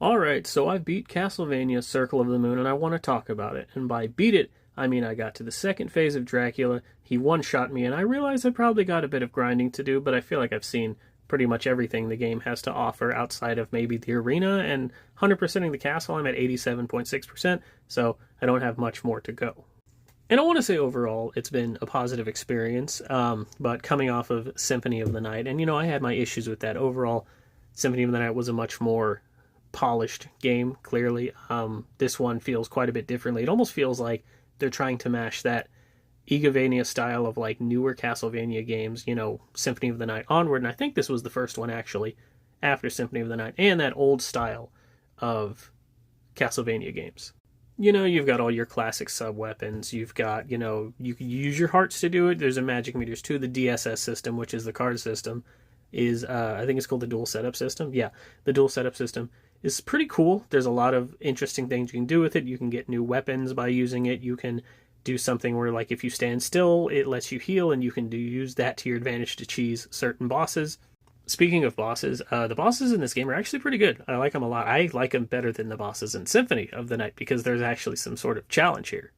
Alright, so I beat Castlevania Circle of the Moon and I want to talk about it. And by beat it, I mean I got to the second phase of Dracula, he one-shot me, and I realized I probably got a bit of grinding to do, but I feel like I've seen pretty much everything the game has to offer outside of maybe the arena, and 100%ing the castle, I'm at 87.6%, so I don't have much more to go. And I want to say overall, it's been a positive experience, but coming off of Symphony of the Night, and I had my issues with that. Overall, Symphony of the Night was a much more polished game, clearly. This one feels quite a bit differently. It almost feels like they're trying to mash that Igavania style of like newer Castlevania games, Symphony of the Night onward, and I think this was the first one actually after Symphony of the Night, and that old style of Castlevania games. You've got all your classic sub weapons. You've got, you can use your hearts to do it. There's a magic meters too. The DSS system, which is the card system, is I think it's called the dual setup system. Yeah, the dual setup system is pretty cool. There's a lot of interesting things you can do with it. You can get new weapons by using it. You can do something where, like, if you stand still, it lets you heal, and you can use that to your advantage to cheese certain bosses. Speaking of bosses, the bosses in this game are actually pretty good. I like them a lot. I like them better than the bosses in Symphony of the Night because there's actually some sort of challenge here.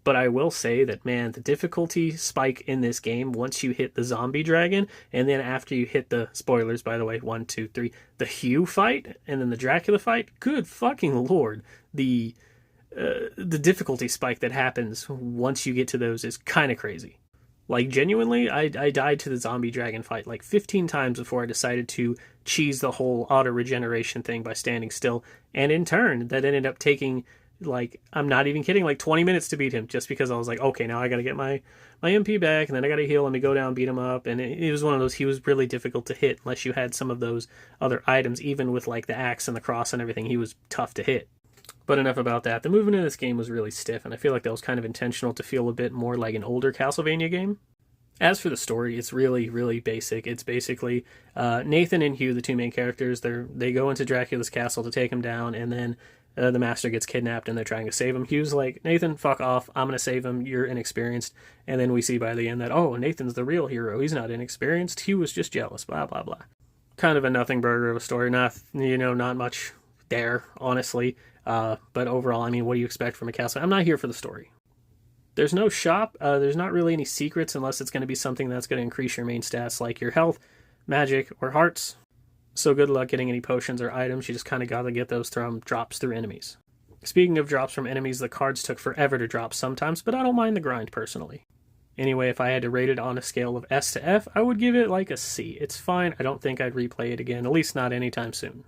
But I will say that, man, the difficulty spike in this game once you hit the zombie dragon, and then after you hit the, spoilers by the way, 1, 2, 3, the Hugh fight, and then the Dracula fight, good fucking lord, the difficulty spike that happens once you get to those is kind of crazy. Like, genuinely, I died to the zombie dragon fight like 15 times before I decided to cheese the whole auto regeneration thing by standing still, and in turn, that ended up taking, like, I'm not even kidding, like 20 minutes to beat him, just because I was like, okay, now I gotta get my MP back, and then I gotta heal, let me go down, beat him up, and it was one of those, he was really difficult to hit unless you had some of those other items. Even with, like, the axe and the cross and everything, he was tough to hit. But enough about that. The movement in this game was really stiff, and I feel like that was kind of intentional to feel a bit more like an older Castlevania game. As for the story, it's really, really basic. It's basically Nathan and Hugh, the two main characters. They go into Dracula's castle to take him down, and then the master gets kidnapped, and they're trying to save him. Hugh's like, Nathan, fuck off. I'm going to save him. You're inexperienced. And then we see by the end that, oh, Nathan's the real hero. He's not inexperienced. Hugh was just jealous, blah, blah, blah. Kind of a nothing burger of a story. Not much there, honestly. But overall, I mean, what do you expect from a castle? I'm not here for the story. There's no shop. There's not really any secrets unless it's going to be something that's going to increase your main stats like your health, magic, or hearts. So good luck getting any potions or items. You just kind of got to get those from drops through enemies. Speaking of drops from enemies, the cards took forever to drop sometimes, but I don't mind the grind personally. Anyway, if I had to rate it on a scale of S to F, I would give it like a C. It's fine. I don't think I'd replay it again, at least not anytime soon.